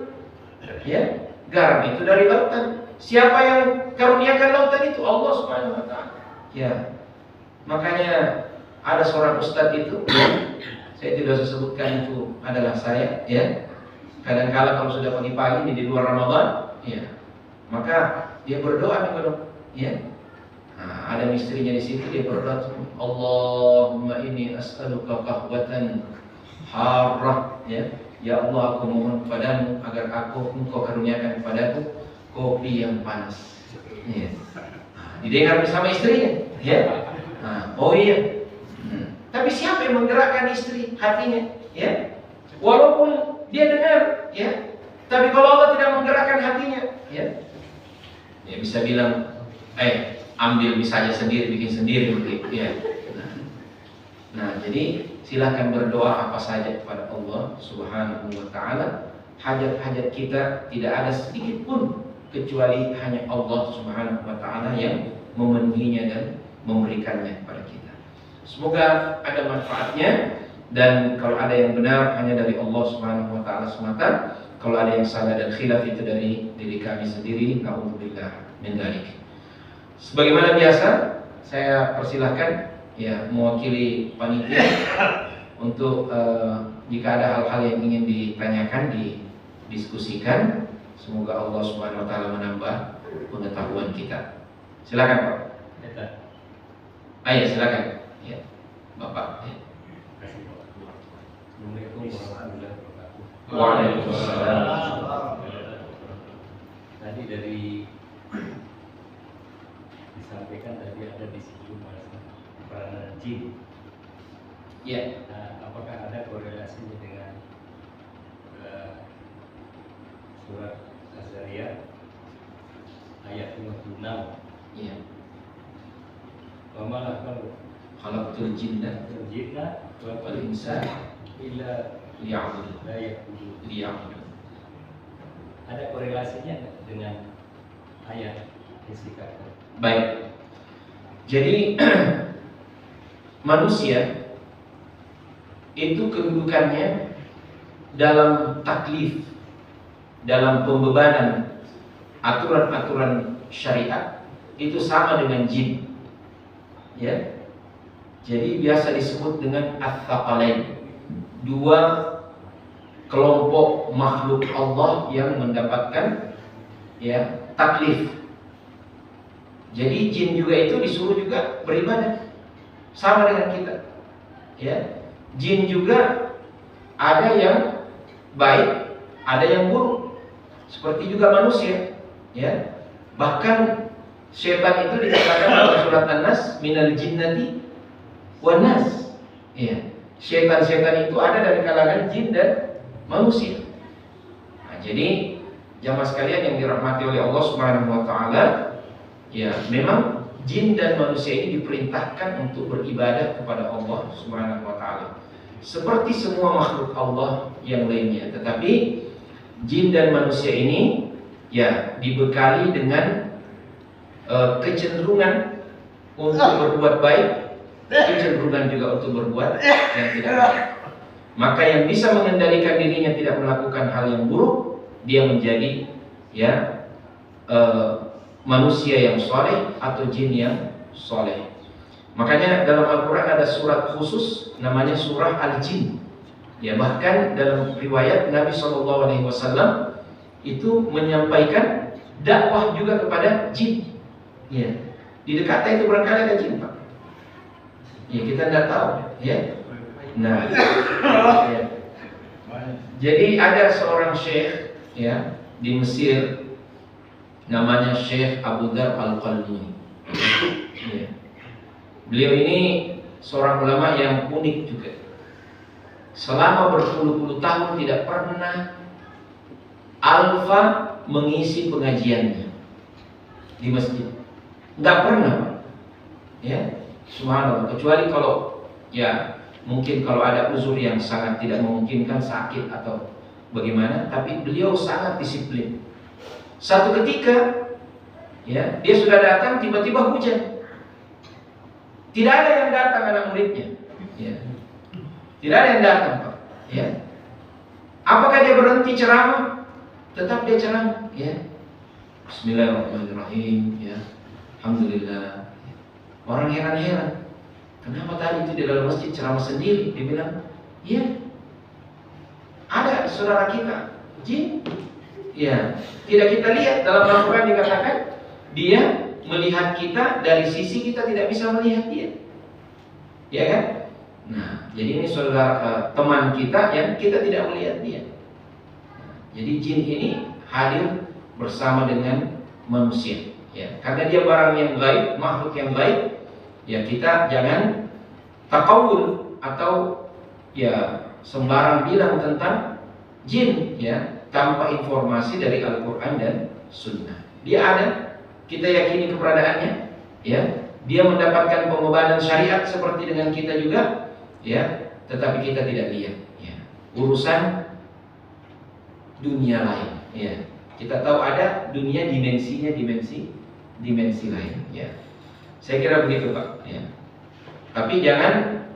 Ya, garam itu dari lautan. Siapa yang karuniakan lautan itu? Allah Subhanahu wa taala. Ya. Makanya ada seorang ustadz itu, ya, saya tidak usah sebutkan itu adalah saya, ya. Kadang-kala kalau sudah pagi-pagi di luar Ramadan, ya, maka dia berdoa kepada, ya. Nah, ada istrinya di situ, dia berdoa, Allahumma inni as'aluka qahwatan harrah, ya. Ya Allah, aku mohon kepadamu agar engkau karuniakan kepadaku kopi yang panas. Ya. Nah, didengar bersama istrinya, ya. Nah, oh iya. Tapi siapa yang menggerakkan istri hatinya? Ya. Walaupun dia dengar, ya. Tapi kalau Allah tidak menggerakkan hatinya, ya. Ya bisa bilang, ambil misalnya sendiri, bikin sendiri, begitu, ya. Nah, jadi silakan berdoa apa saja kepada Allah Subhanahu wa taala. Hajat-hajat kita tidak ada sedikit pun kecuali hanya Allah Subhanahu wa taala yang memenuhinya dan memberikannya kepada kita. Semoga ada manfaatnya, dan kalau ada yang benar hanya dari Allah Subhanahu wa taala semata. Kalau ada yang salah dan khilaf itu dari diri kami sendiri. Na'udzubillah min dzalik. Sebagaimana biasa, saya persilahkan, ya, mewakili panitia untuk jika ada hal-hal yang ingin ditanyakan, didiskusikan. Semoga Allah Subhanahu wa taala menambah pengetahuan kita. Silakan, Pak. Ayo, silakan. Ya, Bapak. Ya. Assalamualaikum warahmatullahi wabarakatuh. Waalaikumsalam. Tadi dari disampaikan tadi ada disinggung peranan jin. Ya. Nah, apakah ada korelasinya dengan surat Az-Zariyat ayat 56? Ya. Wa ma Khalaqtul jinna wal wal insa illa liya'budun. liya'budun. Ada korelasinya dengan ayat fisika? Baik. Jadi manusia itu kedudukannya dalam taklif, dalam pembebanan aturan-aturan syariat itu sama dengan jin. Ya. Jadi biasa disebut dengan ats-tsaqalain. Dua kelompok makhluk Allah yang mendapatkan, ya, taklif. Jadi jin juga itu disuruh juga beribadah. sama dengan kita. Ya, jin juga ada yang baik, ada yang buruk. Seperti juga manusia. Ya, bahkan setan itu dikatakan dalam surat An-Nas, minal jinnati wan nas. Ya, setan-setan itu ada dari kalangan jin dan manusia. Nah, jadi jamaah sekalian yang dirahmati oleh Allah Subhanahu wa taala, ya memang jin dan manusia ini diperintahkan untuk beribadah kepada Allah Subhanahu wa taala. Seperti semua makhluk Allah yang lainnya, tetapi jin dan manusia ini ya dibekali dengan kecenderungan untuk berbuat baik, kecenderungan juga untuk berbuat yang tidak baik. Maka yang bisa mengendalikan dirinya tidak melakukan hal yang buruk, dia menjadi ya manusia yang soleh atau jin yang soleh. Makanya dalam Al-Quran ada surat khusus namanya surah Al-Jin. Ya, bahkan dalam riwayat Nabi SAW itu menyampaikan dakwah juga kepada jin. Ya, di dekatnya itu barangkali ada jin, Pak. Ya, kita tidak tahu. Ya, nah, ya. Jadi ada seorang syekh ya di Mesir, namanya Syekh Abu Dzar Al-Qaluni. Ya. Beliau ini seorang ulama yang unik juga. Selama berpuluh-puluh tahun tidak pernah alfa mengisi pengajiannya di masjid. Nggak pernah, Pak. Ya, subhanallah. Kecuali kalau ya mungkin kalau ada uzur yang sangat tidak memungkinkan, sakit atau bagaimana, tapi beliau sangat disiplin. Satu ketika ya, dia sudah datang, tiba-tiba hujan. Tidak ada yang datang anak muridnya. Ya. Tidak ada yang datang, Pak. Ya. Apakah dia berhenti ceramah? Tetap dia ceramah. Ya. Bismillahirrahmanirrahim. Ya. Alhamdulillah. Orang heran-heran. Kenapa tadi itu di dalam masjid ceramah sendiri? Dia bilang, iya. Ada saudara kita, jin. Ya, tidak kita lihat. Dalam Al-Quran dikatakan dia melihat kita dari sisi kita tidak bisa melihat dia. Ya kan? Nah, jadi ini saudara teman kita yang kita tidak melihat dia. Nah, jadi jin ini hadir bersama dengan manusia. Ya, karena dia barang yang gaib, makhluk yang gaib. Ya, kita jangan takawul atau ya sembarang bilang tentang jin ya tanpa informasi dari Al-Quran dan Sunnah. Dia ada, kita yakini keberadaannya, ya. Dia mendapatkan pengobatan syariat seperti dengan kita juga, ya. Tetapi kita tidak lihat, ya. Urusan dunia lain, ya. Kita tahu ada dunia dimensinya, dimensi lain, ya. Saya kira begitu, Pak, ya. Tapi jangan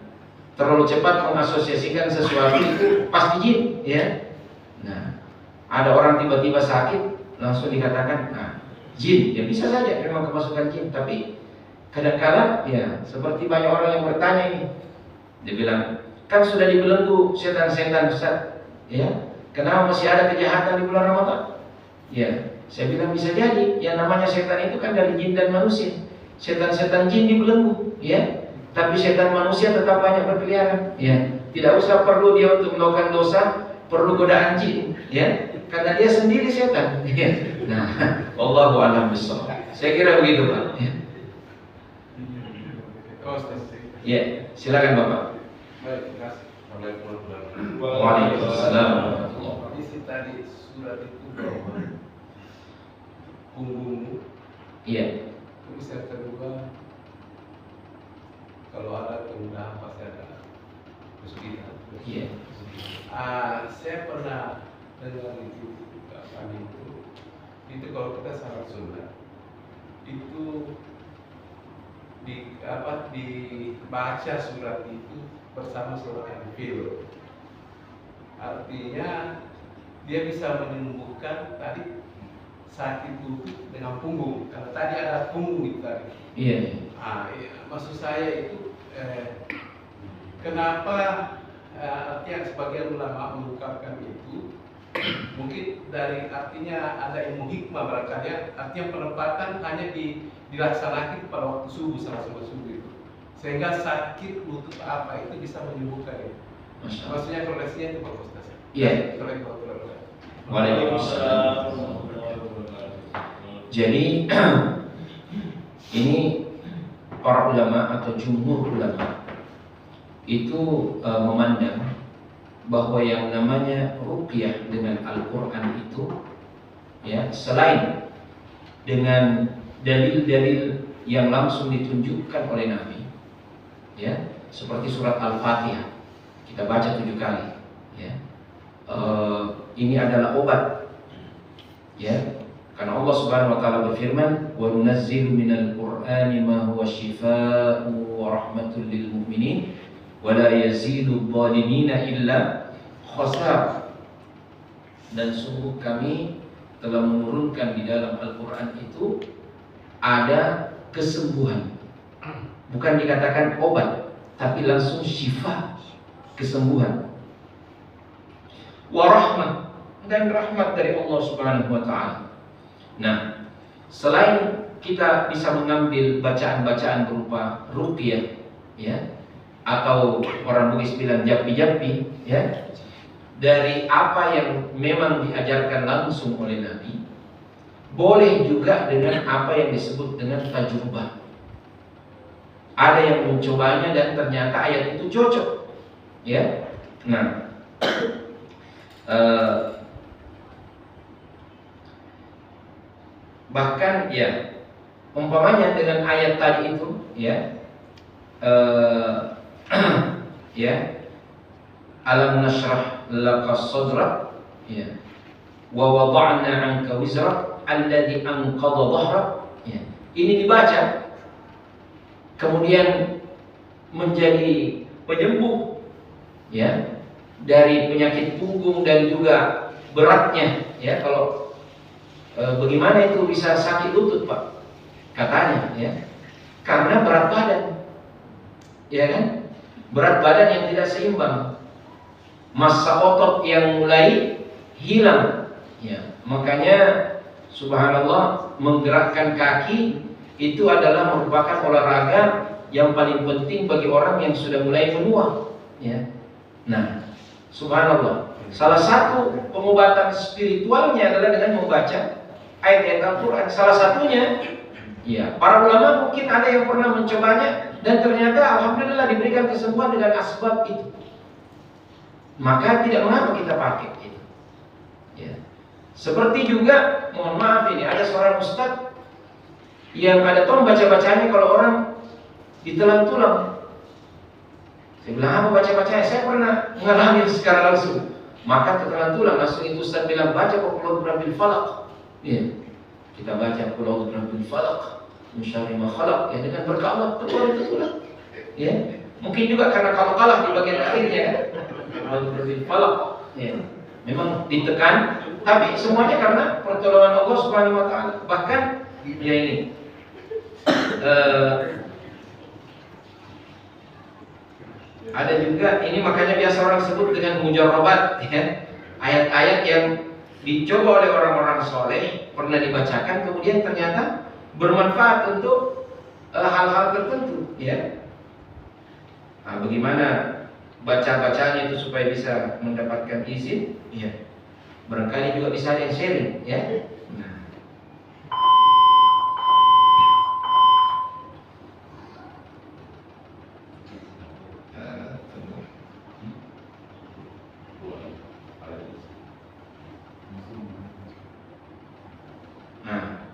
terlalu cepat mengasosiasikan sesuatu itu pasti jin, ya. Nah, ada orang tiba-tiba sakit langsung dikatakan, nah, jin. Ya bisa saja memang kemasukan jin, tapi kadang-kadang ya seperti banyak orang yang bertanya ini, dia bilang, kan sudah dibelenggu setan-setan, Ustaz, ya. Kenapa masih ada kejahatan di bulan Ramadan? Ya, saya bilang bisa jadi. Yang namanya setan itu kan dari jin dan manusia. Setan-setan jin dibelenggu, ya. Tapi setan manusia tetap banyak berkeliaran, ya. Tidak usah perlu dia untuk melakukan dosa, perlu godaan jin, ya. Karena dia sendiri setan. Nah, wallahu a'lam bishawab. Saya kira begitu, Pak. Ya. Ya, silakan Bapak. Baik, terima kasih. Waalaikumsalam. Isi tadi surat itu bahwa punggungmu. Iya. Terus yang kedua, kalau ada kemudahan pasti ada kesulitan. Iya. Saya pernah dengar itu kalau kita salat sunat itu dibaca surat itu bersama surat Al-Fil. Artinya dia bisa menyembuhkan tadi sakit lutut dengan punggung. Karena tadi ada punggung itu tadi. Iya. Iya. Maksud saya itu kenapa artinya sebagian ulama mengungkapkan itu mungkin dari artinya ada ilmu hikmah barangkali, artinya penempatan hanya dilaksanakan pada waktu subuh, salah subuh itu, sehingga sakit lutut apa itu bisa menyembuhkan ya. Masya Allah. Maksudnya koleksinya itu Pak Ustaz. Iya. Waalaikumsalam. Waalaikumsalam. Jadi ini para ulama atau jumhur ulama itu memandang bahwa yang namanya ruqyah dengan Al-Quran itu ya, selain dengan dalil-dalil yang langsung ditunjukkan oleh Nabi ya, seperti surat Al-Fatihah kita baca 7 kali ya, ini adalah obat ya, karena Allah Subhanahu wa taala berfirman, "Wa nunazzilu minal Qur'ani ma huwa shifaa'un wa rahmatul lil mu'minin wa la yazidu adh-dhalimina illa khasar." Dan sungguh kami telah menurunkan di dalam Al-Quran itu ada kesembuhan, bukan dikatakan obat, tapi langsung syifa, kesembuhan, warahmat, dan rahmat dari Allah Subhanahu wa taala. Nah, selain kita bisa mengambil bacaan-bacaan berupa ruqyah ya, atau orang Bugis bilang japi-japi ya, dari apa yang memang diajarkan langsung oleh Nabi, boleh juga dengan apa yang disebut dengan tajrubah. Ada yang mencobanya dan ternyata ayat itu cocok ya. Nah, bahkan ya, umpamanya dengan ayat tadi itu ya, ya, alam nashrah laka sadrak ya, wa wada'na 'anka wizrak alladhi anqadha dhahrak ya. Ini dibaca kemudian menjadi penyembuh ya dari penyakit punggung dan juga beratnya ya. Kalau bagaimana itu bisa sakit lutut Pak? Katanya ya, karena berat badan ya kan, berat badan yang tidak seimbang, massa otot yang mulai hilang ya. Makanya subhanallah, menggerakkan kaki itu adalah merupakan olahraga yang paling penting bagi orang yang sudah mulai menua ya. Nah, subhanallah, salah satu pengobatan spiritualnya adalah dengan membaca ayat-ayat Al-Quran. Salah satunya ya, para ulama mungkin ada yang pernah mencobanya dan ternyata alhamdulillah diberikan kesembuhan dengan asbab itu. Maka tidak mengapa kita pakai itu ya. Seperti juga, mohon maaf ini, ada seorang ustadz yang ada tolong baca-bacanya kalau orang ditelan tulang. Saya bilang, apa baca-bacanya? Saya pernah mengalami secara langsung. Maka ketelan tulang, langsung itu ustadz bilang, baca Qul a'udzu birabbil falaq ya. Kita baca Qul a'udzu birabbil falaq min syarri ma khalaq ya, dengan berkah Allah keluar itu tulang ya. Mungkin juga karena kalau kalah di bagian akhirnya kan, Qul a'udzu birabbil falaq ya, memang ditekan, tapi semuanya karena pertolongan Allah Subhanahu wa taala. Bahkan ya ini ada juga ini, makanya biasa orang sebut dengan mujarrabat ya. Ayat-ayat yang dicoba oleh orang-orang soleh, pernah dibacakan, kemudian ternyata bermanfaat untuk hal-hal tertentu ya. Nah, bagaimana baca-bacanya itu supaya bisa mendapatkan izin ya. Barangkali juga bisa ada yang sharing ya. Nah. Nah,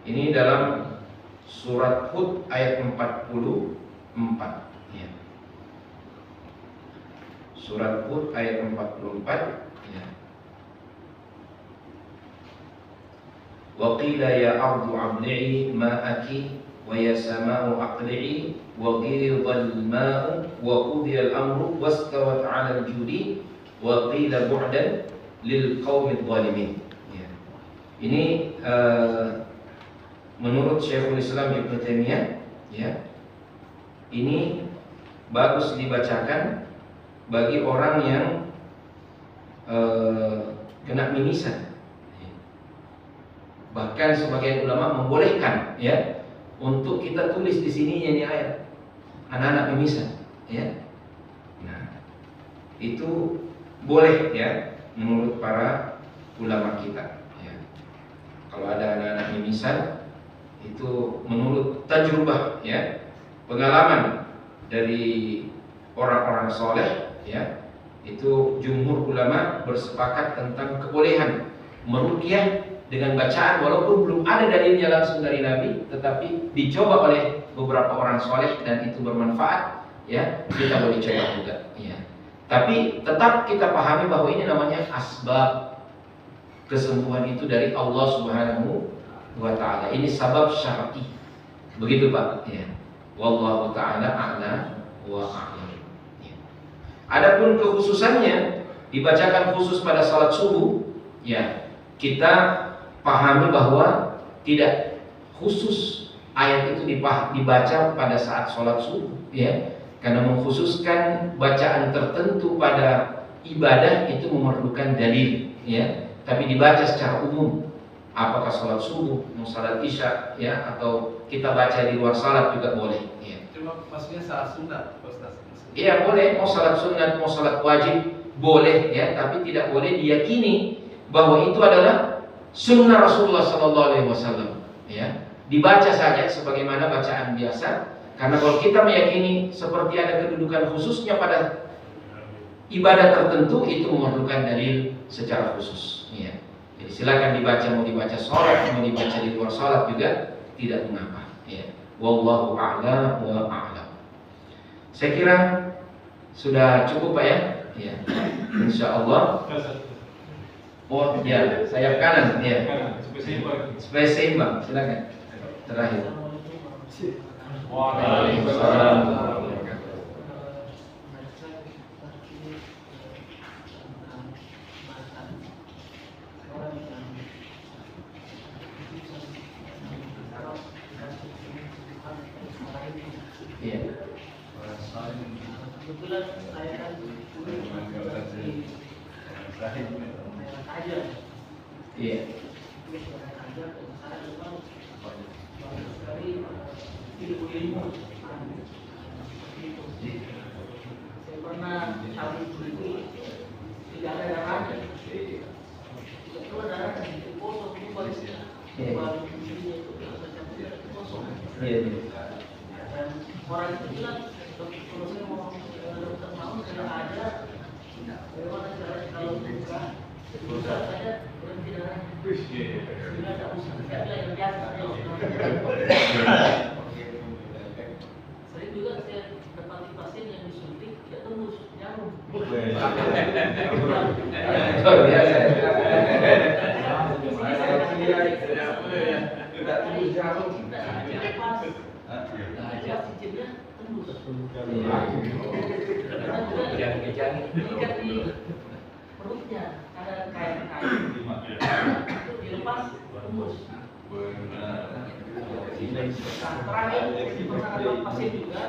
ini dalam surat Hud ayat 44 ya. Surat Hud ayat 44 ya. Wa qila ya ardu abdi'i ma'aki wa ya sama'u aqli'i wa ghidhal ma'u wa qudiya al-amru wastawat 'ala al-judi wa qila bu'dan lil qaumidh dhalimin ya. Ini menurut Syekhul Islam Ibnu Taimiyah ya, ini bagus dibacakan bagi orang yang kena mimisan. Bahkan sebagian ulama membolehkan ya untuk kita tulis di sini ini ayat. anak-anak mimisan, ya. Nah, itu boleh ya menurut para ulama kita. Ya. Kalau ada anak-anak mimisan, itu menurut tajrubah, ya, pengalaman dari orang-orang soleh, ya, itu jumhur ulama bersepakat tentang kebolehan meruqyah dengan bacaan walaupun belum ada dalilnya langsung dari Nabi, tetapi dicoba oleh beberapa orang soleh dan itu bermanfaat, ya, kita boleh coba juga, ya. Tapi tetap kita pahami bahwa ini namanya asbab kesembuhan itu dari Allah Subhanahu wa Ta'ala. Ini sabab syar'i, begitu Pak, ya. Wallahu ta'ala a'la wa a'lam. Ya. Adapun kekhususannya dibacakan khusus pada salat subuh, ya, kita pahami bahwa tidak khusus ayat itu dibaca pada saat sholat subuh, ya, karena mengkhususkan bacaan tertentu pada ibadah itu memerlukan dalil, ya, tapi dibaca secara umum. Apakah sholat subuh, mau sholat isya, ya, atau kita baca di luar sholat juga boleh, ya. Cuma maksudnya saat sunat, Ustaz. Iya boleh, mau sholat sunat, mau sholat wajib boleh, ya, tapi tidak boleh diyakini bahwa itu adalah sunnah Rasulullah SAW, ya. Dibaca saja sebagaimana bacaan biasa, karena kalau kita meyakini seperti ada kedudukan khususnya pada ibadah tertentu, itu memerlukan dalil secara khusus, ya. Jadi silakan dibaca, mau dibaca sholat, mau dibaca di luar sholat juga tidak mengapa, ya. Wallahu a'lam wa a'lam. Saya kira sudah cukup Pak, ya. Ya. Insya Allah. Oh ya, sayap kanan, ya. Supaya seimbang, silakan. Terakhir. Waalaikumsalam. Iya. Kebetulan saya kan aja. Iya. Saya pernah cabut itu tidak ada darahnya. Itu darahnya itu kosong itu baru itu kosong. Iya. Dan orang itu bilang kalau saya mau dokter mau saya ada bagaimana caranya kalau buka saja berhenti darahnya. Tidak ada usaha yang biasa. Sering juga saya dapati pasien yang disuntik tidak tembus nyamuk. Luar biasa. Tidak tembus nyamuk. Lepas. Cincinnya tembus. Ikat di perutnya ada kain-kain. Itu dilepas tembus. Terakhir pernah ada pasien juga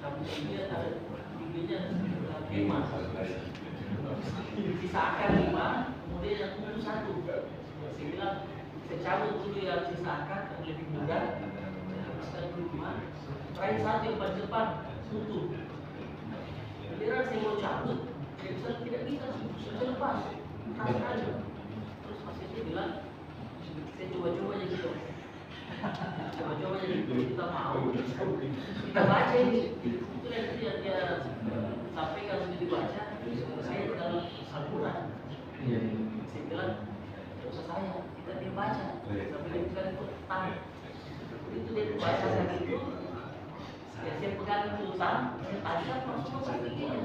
rambutnya ada giginya 5, sisa akar 5, kemudian yang tembus 1. Saya bilang saya cabut dulu yang sisa akar yang lebih muda, saya habiskan dulu 5, terakhir 1 yang paling depan tutup. Kemudian saya mau cabut, saya bisa tidak bisa, saya lepas, terus pasiennya bilang saya coba-coba aja gitu. Coba-coba aja gitu, kita mau. Kita baca ini. Itu yang dia sampaikan sudah dibaca. Saya dalam saluran. Saya bilang, tidak usah saya, kita dia baca. Sampai dia bukan itu tangan. Itu dia baca saya gitu. Saya pegang tulisan, saya tajam langsung ke giginya.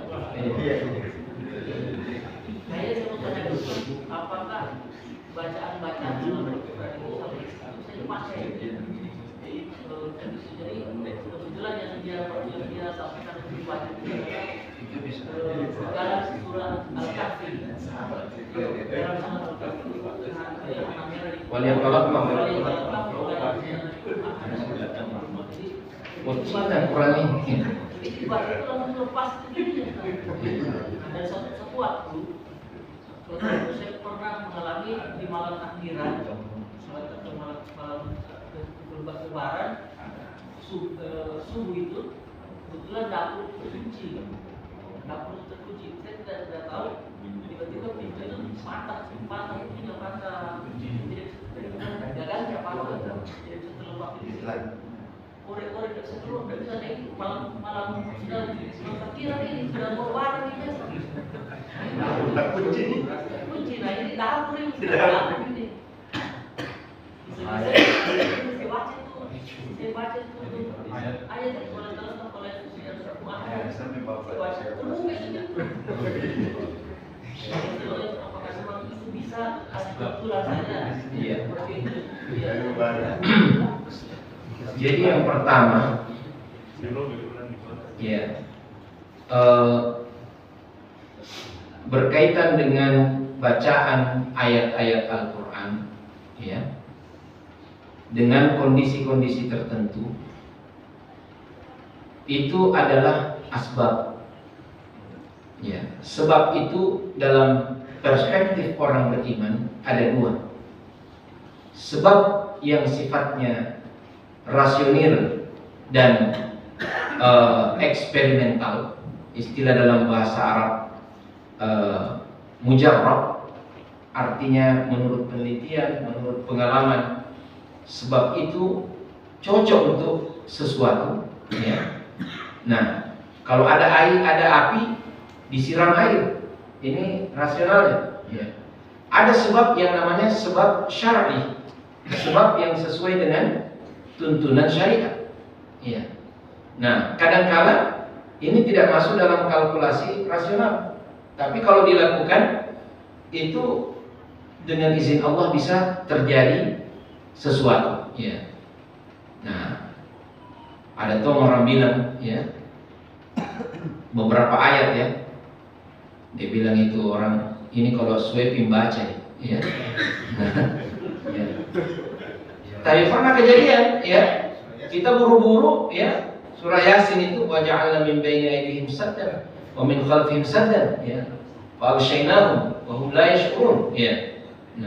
Saya mau tanya dulu, apakah bacaan-bacaan saya pakai. Jadi kebetulan yang dia sampaikan di baca dalam surah Al-Kahfi. Dalam surah Al-Kahfi kurang ini. Itu langsung lepas itu. Ada satu waktu saya pernah mengalami di malam takbiran, malam lebaran, subuh itu kebetulan dapur terkunci. Saya tidak tahu, tiba-tiba pintu itu patah itu punya patah. Gagalnya patah, tidak bisa terlepas di situ. Korek-korek tidak bisa keluar, tidak bisa naik, malam sudah kira ini sudah mau barang ini. Kunci, nah ini dapur ini ini. Saya baca itu ayat itu dalam apakah memang itu bisa kebetulan saja? Iya. Jadi yang pertama, ya, berkaitan dengan bacaan ayat-ayat Al-Quran, ya, dengan kondisi-kondisi tertentu, itu adalah asbab. Ya, sebab itu dalam perspektif orang beriman ada dua. Sebab yang sifatnya rasional dan eksperimental, istilah dalam bahasa Arab mujarrab, artinya menurut penelitian, menurut pengalaman. Sebab itu cocok untuk sesuatu, ya. Nah, kalau ada air, ada api, disiram air, ini rasionalnya, ya. Ada sebab yang namanya sebab syar'i, sebab yang sesuai dengan tuntunan syariat, ya. Nah, kadang-kala ini tidak masuk dalam kalkulasi rasional, tapi kalau dilakukan itu dengan izin Allah bisa terjadi sesuatu, ya. Nah, ada tuh orang bilang, ya, beberapa ayat, ya, dia bilang itu orang ini kalau sweeping baca, ya. Ya. Tapi pernah kejadian, ya, kita buru-buru, ya, surah Yasin itu waja'alna min baini aydihim saddan wa min khalfihim saddan, ya, fa aghshaynahum wa hum la yash'urun, ya.